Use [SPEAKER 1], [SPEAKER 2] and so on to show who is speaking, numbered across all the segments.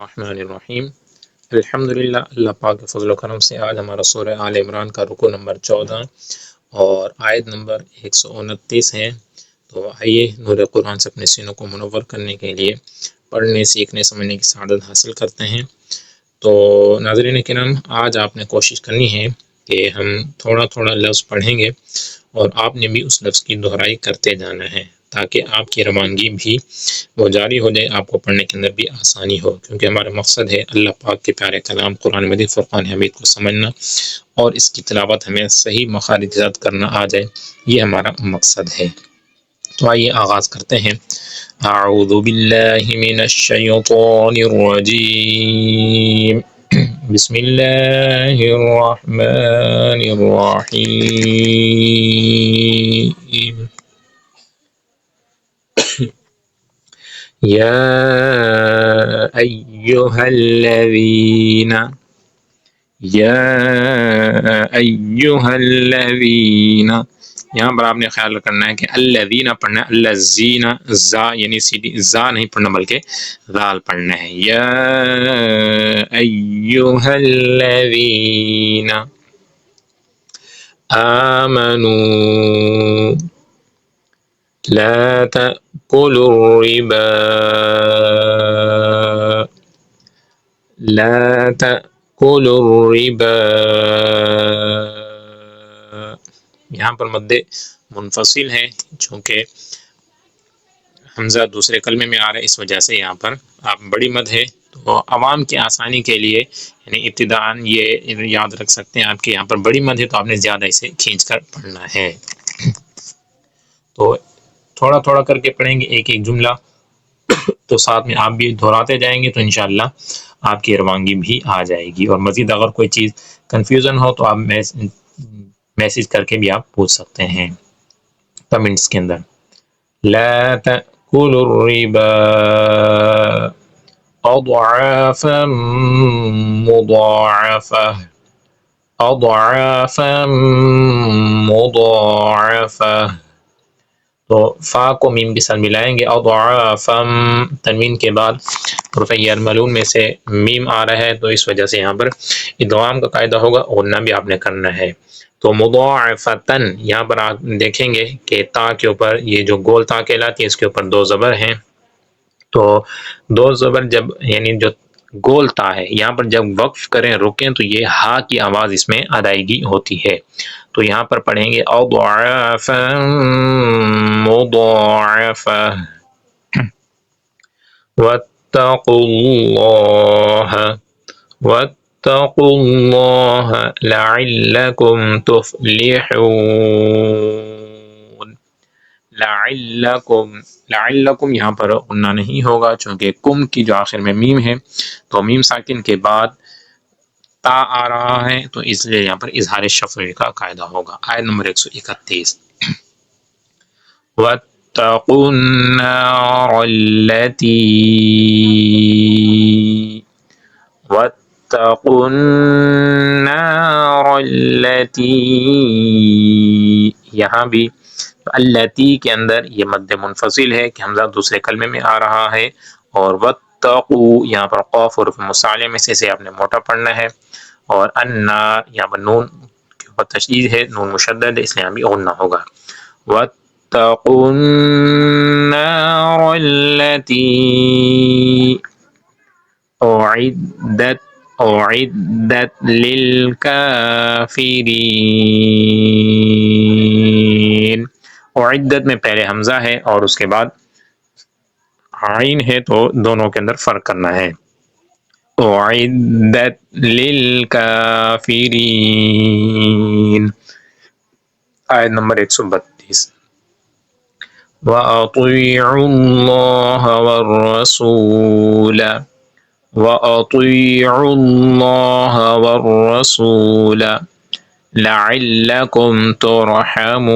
[SPEAKER 1] الرحمن الرحیم الحمدللہ، اللہ پاک کے فضل و کرم سے آج ہمارا سورہ آل عمران کا رکوع نمبر 14 اور آیت نمبر 129 ہے۔ تو آئیے نور قرآن سے اپنے سینوں کو منور کرنے کے لیے پڑھنے، سیکھنے، سمجھنے کی سعادت حاصل کرتے ہیں۔ تو ناظرین کرام، آج آپ نے کوشش کرنی ہے کہ ہم تھوڑا تھوڑا لفظ پڑھیں گے اور آپ نے بھی اس لفظ کی دہرائی کرتے جانا ہے تاکہ آپ کی روانگی بھی وہ جاری ہو جائے، آپ کو پڑھنے کے اندر بھی آسانی ہو، کیونکہ ہمارا مقصد ہے اللہ پاک کے پیارے کلام قرآن مجید فرقان حمید کو سمجھنا اور اس کی تلاوت ہمیں صحیح مخارج کے ساتھ کرنا آ جائے، یہ ہمارا مقصد ہے۔ تو آئیے آغاز کرتے ہیں۔ اعوذ باللہ من الشیطان الرجیم، بسم اللہ الرحمن الرحیم۔ یا ایہا الذین، یا ایہا الذین، یہاں پر آپ نے خیال کرنا ہے کہ الذین پڑھنا ہے، الذین زا یعنی سیدھی زا نہیں پڑھنا بلکہ ذال پڑھنا ہے۔ یا ایہا الذین آمنوا لا تأكلوا الربا، لا تأكلوا الربا، یہاں پر مد منفصل ہے چونکہ حمزہ دوسرے کلمے میں آ رہا ہے، اس وجہ سے یہاں پر آپ بڑی مد ہے تو عوام کی آسانی کے لیے یعنی ابتداءً یہ یاد رکھ سکتے ہیں آپ کے یہاں پر بڑی مد ہے تو آپ نے زیادہ اسے کھینچ کر پڑھنا ہے۔ تو تھوڑا تھوڑا کر کے پڑھیں گے ایک ایک جملہ، تو ساتھ میں آپ بھی دہراتے جائیں گے تو انشاءاللہ آپ کی روانگی بھی آ جائے گی۔ اور مزید اگر کوئی چیز کنفیوژن ہو تو آپ میسج کر کے بھی آپ پوچھ سکتے ہیں کمنٹس کے اندر۔ لا تأکلوا الربا اضعافا مضاعفہ، اضعافا مضاعفہ، تو فا کو میم کے ساتھ ملائیں گے، اضعافا تنوین کے بعد حروف یرملون میں سے میم آ رہا ہے تو اس وجہ سے یہاں پر ادغام کا قاعدہ ہوگا، غنہ بھی آپ نے کرنا ہے۔ تو مضاعفتن یہاں پر آپ دیکھیں گے کہ تا کے اوپر یہ جو گول تا کہلاتی ہے اس کے اوپر دو زبر ہیں، تو دو زبر جب یعنی جو گول تا ہے یہاں پر جب وقف کریں رکیں تو یہ ہا کی آواز اس میں ادائیگی ہوتی ہے، تو یہاں پر پڑھیں گے اضعافا مضاعفہ۔ واتقوا اللہ، واتقوا اللہ لعلکم تفلحون، لعلکم یہاں پر غنہ نہیں ہوگا چونکہ کم کی جو آخر میں میم ہے تو میم ساکن کے بعد تا آ رہا ہے تو اس لیے یہاں پر اظہار شفوی کا قاعدہ ہوگا۔ آیت نمبر 131، واتقوا النار التي، واتقوا النار التي، یہاں بھی التی کے اندر یہ مد منفصل ہے کہ حمزہ دوسرے کلمے میں آ رہا ہے، اور واتقوا یہاں پر قاف حروف مصالحہ میں سے آپ نے موٹا پڑھنا ہے، اور النار یہاں پر نون کے اوپر تشدید ہے، نون مشدد ہے اس لیے یہاں بھی غنہ ہوگا۔ واتقوا النار التي اعدت للکافرین، اعدت میں پہلے حمزہ ہے اور اس کے بعد عین ہے تو دونوں کے اندر فرق کرنا ہے۔ اعدت للکافرین، آیت نمبر 132، وَأَطِیعُوا اللَّهَ وَالرَّسُولَ، وَأَطِیعُوا اللَّهَ وَالرَّسُولَ لَعَلَّکُمْ تُرْحَمُونَ،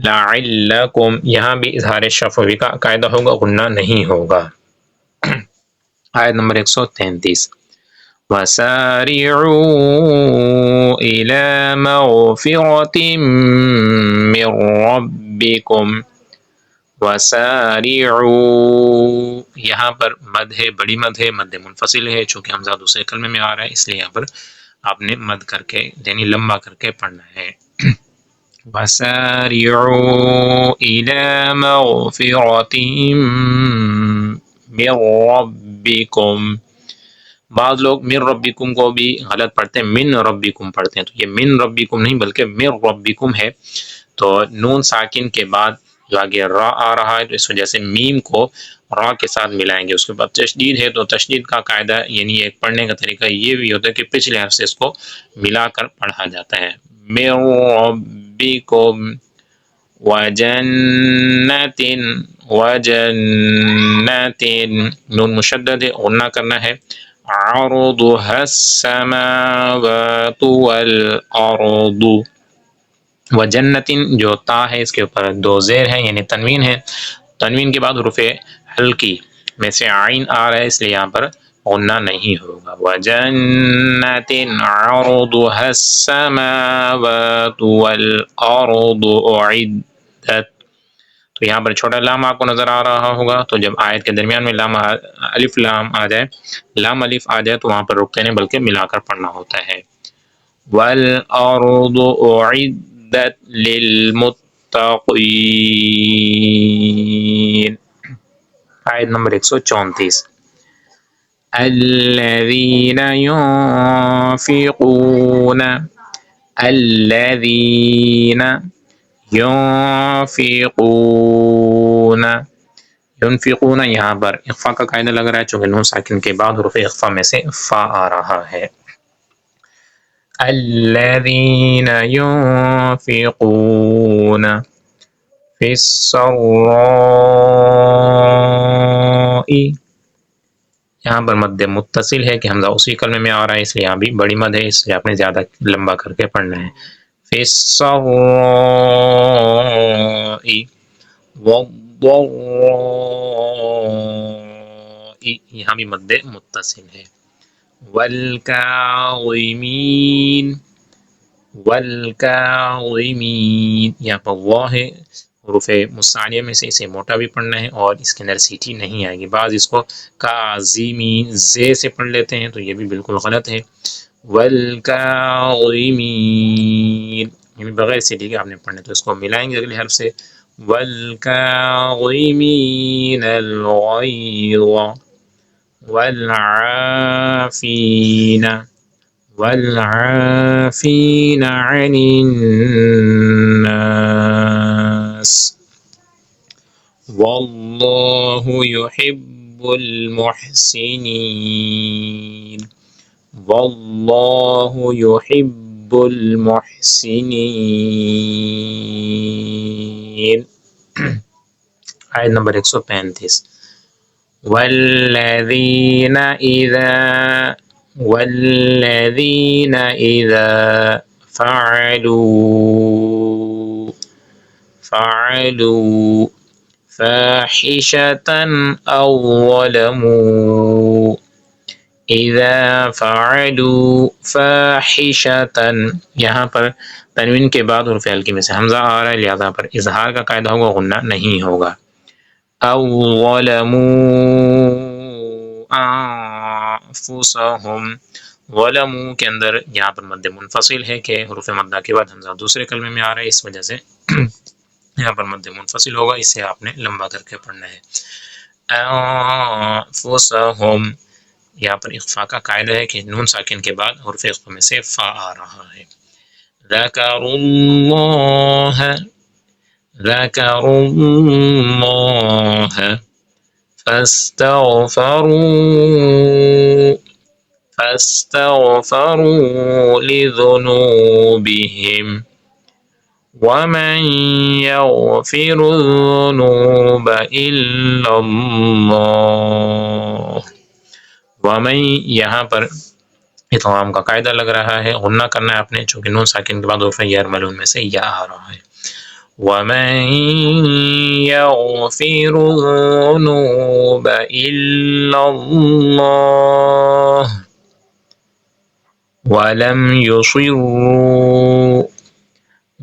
[SPEAKER 1] لَعَلَّکُمْ یہاں بھی اظہار شفوی کا قاعدہ ہوگا، غنہ نہیں ہوگا۔ آیت نمبر 133، وَسَارِعُوا إِلَى مَغْفِرَةٍ مِّن رَّبِّكُمْ، وسارعوا، یہاں پر مد ہے، بڑی مد ہے، مد منفصل ہے، چونکہ حمزہ دوسرے کلمے میں آ رہا ہے، اس لیے یہاں پر آپ نے مد کر کے یعنی لمبا کر کے پڑھنا ہے۔ وسارعوا إلى مغفرة من ربكم، بعض لوگ من ربکم کو بھی غلط پڑھتے ہیں، من ربکم پڑھتے ہیں، تو یہ من ربکم نہیں بلکہ من ربکم ہے۔ تو نون ساکن کے بعد جو آگے را آ رہا ہے تو اس وجہ سے میم کو را کے ساتھ ملائیں گے۔ اس کے بعد تشدید ہے تو تشدید کا قاعدہ یعنی ایک پڑھنے کا طریقہ یہ بھی ہوتا ہے کہ پچھلے حرف سے اس کو ملا کر پڑھا جاتا ہے۔ من ربکم وجنت، وجنت، نون مشدد ہے، غنہ کرنا ہے۔ عرضها السماوات والارض، وجنت جو تا ہے اس کے اوپر دو زیر ہے یعنی تنوین ہے، تنوین کے بعد حروف ہلکی میں سے عین آ رہا ہے اس لیے یہاں پر غنہ نہیں ہوگا۔ وجنت عرضها السماوات والارض اعدت، تو یہاں پر چھوٹا لام آپ کو نظر آ رہا ہوگا، تو جب آیت کے درمیان میں لام الف لام آ جائے، لام الف آ جائے تو وہاں پر رکتے نہیں بلکہ ملا کر پڑھنا ہوتا ہے۔ والارض اعدت للمتقین، آیت نمبر 134۔ الذین ينفقون، الذین ينفقون، ينفقون یہاں پر اخفا کا قاعدہ لگ رہا ہے چونکہ نون ساکن کے بعد حروف اخفا میں سے فا آ رہا ہے۔ الذین ينفقون فی السراء، یہاں پر مد متصل ہے کہ حمزہ اسی کلمے میں آ رہا ہے اس لیے یہاں بھی بڑی مد ہے، اس لیے آپ نے زیادہ لمبا کر کے پڑھنا ہے۔ فی السراء والضراء، یہاں بھی مد متصل ہے۔ والکاظمین، والکاظمین، یہاں پر واو ہے، حروف مستعلیہ میں سے اسے موٹا بھی پڑھنا ہے اور اس کے اندر سیٹھی نہیں آئے گی، بعض اس کو کاظمین زے سے پڑھ لیتے ہیں تو یہ بھی بالکل غلط ہے۔ والکاظمین، یہ بھی بغیر سیٹھی کے آپ نے پڑھنا ہے تو اس کو ملائیں گے اگلے حرف سے۔ والکاظمین الغیظ والعافین، والعافین عن الناس، واللہ يحب المحسنین، واللہ يحب المحسنین۔ آیت نمبر 135۔ والذین اذا فعلوا فاحشة أو ظلموا، اذا فعلوا فاحشة، یہاں پر تنوین کے بعد حروف ہلکی میں سے حمزہ آ رہا ہے لہذا پر اظہار کا قاعدہ ہوگا، غنہ نہیں ہوگا۔ او ظلموا انفسهم، ظلموا کے اندر یہاں پر مد منفصل ہے کہ حروف مدہ کے بعد حمزہ دوسرے کلمے میں آ رہا ہے، اس وجہ سے یہاں پر مد منفصل ہوگا، اسے آپ نے لمبا کر کے پڑھنا ہے۔ انفسهم، یہاں پر اخفا کا قاعدہ ہے کہ نون ساکن کے بعد حروف اخفا میں سے فا آ رہا ہے۔ ذکروا اللہ، ذکروا اللہ فاستغفروا لذنوبهم ومن يغفر الذنوب إلا اللہ، ومن یہاں پر ادغام کا قاعدہ لگ رہا ہے، غنہ کرنا ہے آپ نے چونکہ نون ساکن کے بعد حروف یرملون میں سے یا آ رہا ہے۔ وَمَن يَغْفِرُ الذُّنُوبَ إِلَّا اللَّهُ وَلَمْ يُصِرُّوا،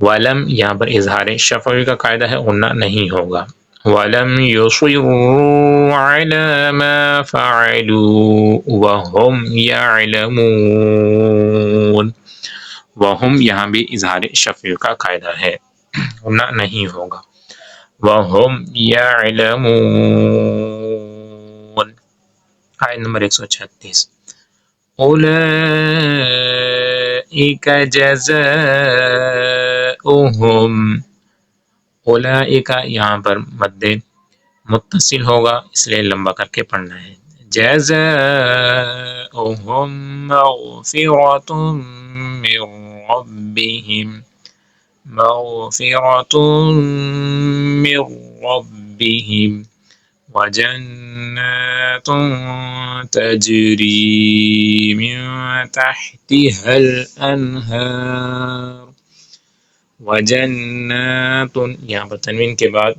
[SPEAKER 1] ولم یہاں پر اظہار شفوی کا قاعدہ ہے، غنہ نہیں ہوگا۔ وَلَمْ يُصِرُّوا عَلَى مَا فَعَلُوا وَهُمْ يَعْلَمُونَ. وَهُمْ یہاں بھی اظہار شفوی کا قاعدہ ہے، نہ نہیں ہوگا. وَهُمْ يَعْلَمُونَ. آیت نمبر 136. اولئک جزاؤہم. اولئک یہاں پر مد متصل ہوگا اس لیے لمبا کر کے پڑھنا ہے. جزاؤہم مغفرۃ من ربہم. مغفرۃ من ربہم وجنات تجری من تحتها الانہار. وجنات یہاں پر تنوین کے بعد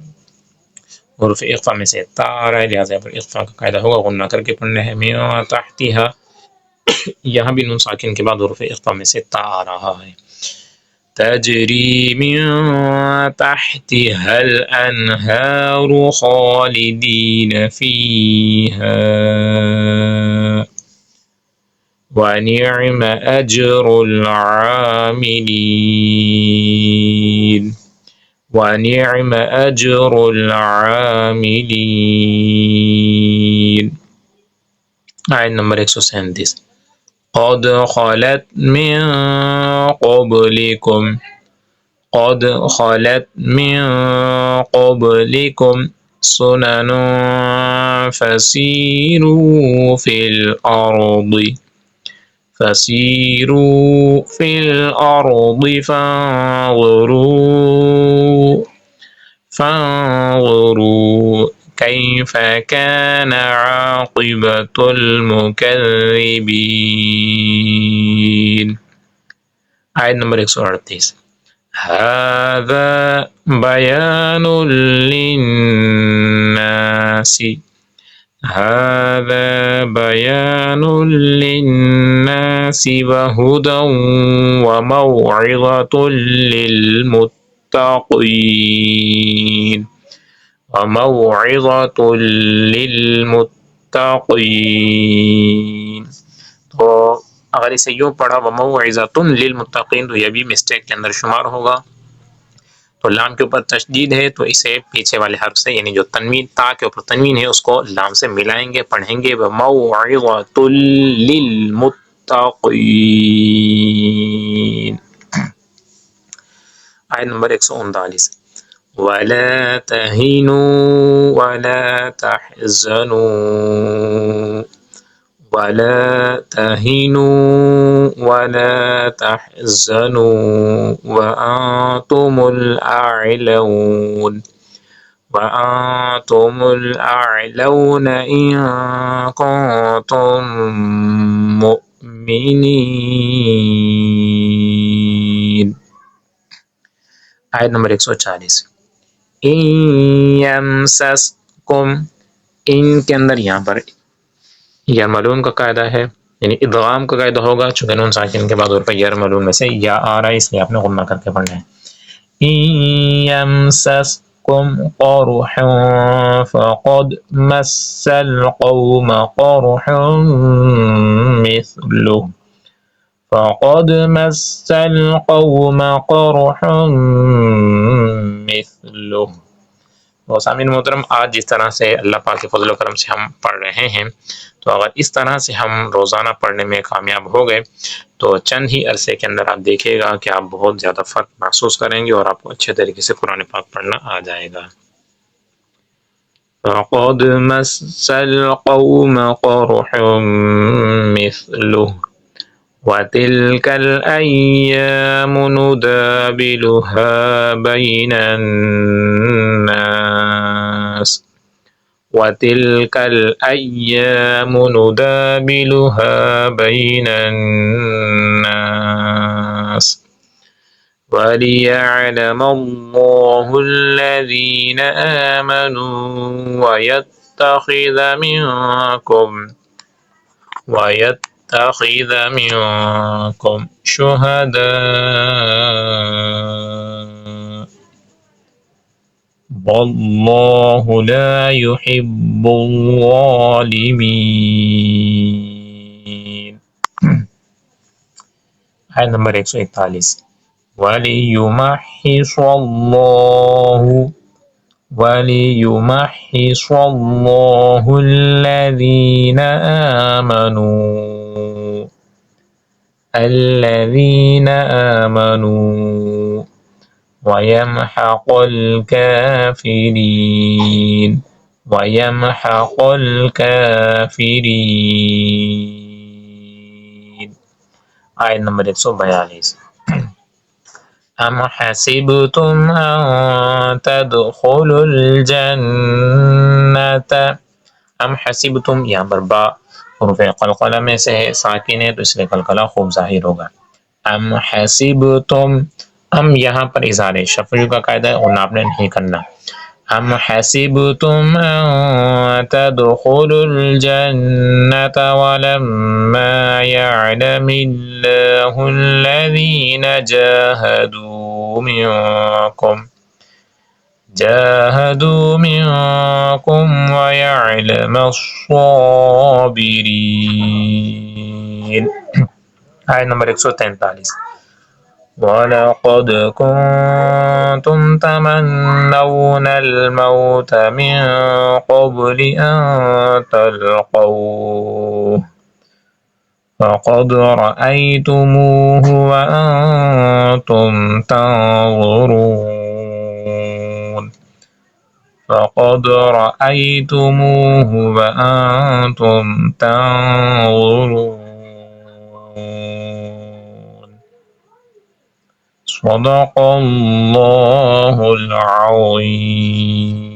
[SPEAKER 1] حروف اخفا میں سے تا آ رہا ہے، لہٰذا پر اخفا کا قاعدہ ہوگا، غنہ کر کے پڑھنا ہے. من تحتها یہاں بھی نون ساکن کے بعد حروف اخفا میں سے تا آ رہا ہے. تجری من تحتها الانہار خالدین فیہا وَنِعْمَ أَجْرُ الْعَامِلِينَ. وَنِعْمَ أَجْرُ الْعَامِلِينَ. آیت نمبر 137. قَدْ خَلَتْ مِن قَبْلِكُمْ. قَدْ خَلَتْ مِن قَبْلِكُمْ سُنَنٌ فَسِيرُوا فِي الْأَرْضِ. فسيروا في الأرض فانظروا كيف كان عاقبة المكذبين. آیت نمبر 138. هذا بيان للناس. هذا بيان للناس وهدى وموعظة للمتقين. وموعظة للمتقين. تو اگر اسے یوں پڑھا وموعظة للمتقین تو یہ بھی مسٹیک کے اندر شمار ہوگا. تو لام کے اوپر تشدید ہے تو اسے پیچھے والے حرف سے یعنی جو تنوین تا کے اوپر تنوین ہے اس کو لام سے ملائیں گے، پڑھیں گے وَمَوْعِظَةٌ لِّلْمُتَّقِينَ. آیت نمبر 139. وَلَا تَهِنُوا وَلَا تَحْزَنُوا. وَلَا تَهِنُوا وَلَا تَحْزَنُوا وَأَنْتُمُ الْأَعْلَوْنَ. وَأَنْتُمُ الْأَعْلَوْنَ إِن كُنتُم مُّؤْمِنِينَ. آیت نمبر 140. إِن يَمْسَسْكُمْ. ان کے اندر یہاں پر یرملون کا قاعدہ ہے یعنی ادغام کا قاعدہ ہوگا، چونکہ نون ساکن کے بعد اور پر یرملون میں سے یا آ رہا ہے اس لیے آپ نے غنہ کر کے پڑھنا ہے. إِن يَمْسَسْكُمْ قَرْحٌ فَقَدْ مَسَّ الْقَوْمَ قَرْحٌ مِثْلُهُ. فَقَدْ مَسَّ الْقَوْمَ قَرْحٌ مِثْلُهُ. تو سامعین محترم، آج جس طرح سے اللہ پاک کے فضل و کرم سے ہم پڑھ رہے ہیں، تو اگر اس طرح سے ہم روزانہ پڑھنے میں کامیاب ہو گئے تو چند ہی عرصے کے اندر آپ دیکھیے گا کہ آپ بہت زیادہ فرق محسوس کریں گے اور آپ کو اچھے طریقے سے قرآن پاک پڑھنا آ جائے گا. فَقَدْ مَسَّ الْقَوْمَ قَرْحٌ مِثْلُهُ وَتِلْكَ الْأَيَّامُ نُدَاوِلُهَا بَيْنَ النَّاسِ. وَتِلْكَ الْأَيَّامُ نُدَاوِلُهَا بَيْنَ النَّاسِ وَلِيَعْلَمَ اللَّهُ الَّذِينَ آمَنُوا وَيَتَّخِذَ مِنكُمْ شُهَدَاءَ والله لا يحب الظالمين. آیت نمبر 141. وَلِيُمَحِّصَ اللَّهُ الَّذِينَ آمَنُوا وَيَمْحَقَ الْكَافِرِينَ. آیت نمبر 142. أَمْ حَسِبْتُمْ أَن تَدْخُلُوا الْجَنَّةَ ام حسبتم، یہاں پر با حروف قلقلہ میں سے ہے، ساکن ہے تو اس لیے قلقلہ خوب ظاہر ہوگا. ام حسبتم، ام یہاں پر اظہار شفوی کا قاعدہ ہے اور آپ نے نہیں کرنا. ام حسبتم ان تدخلوا الجنة ولما يعلم الله الذين جاهدوا منكم ويعلم الصابرين. آیت نمبر 143. وَلَقَدْ كُنْتُمْ تَمَنَّوْنَ الْمَوْتَ مِنْ قَبْلِ أَنْ تَلْقَوْهُ فَقَدْ رَأَيْتُمُوهُ وَأَنْتُمْ تَنْظُرُونَ. فَقَدْ رَأَيْتُمُوهُ وَأَنْتُمْ تَنْظُرُونَ. صدق الله العظيم.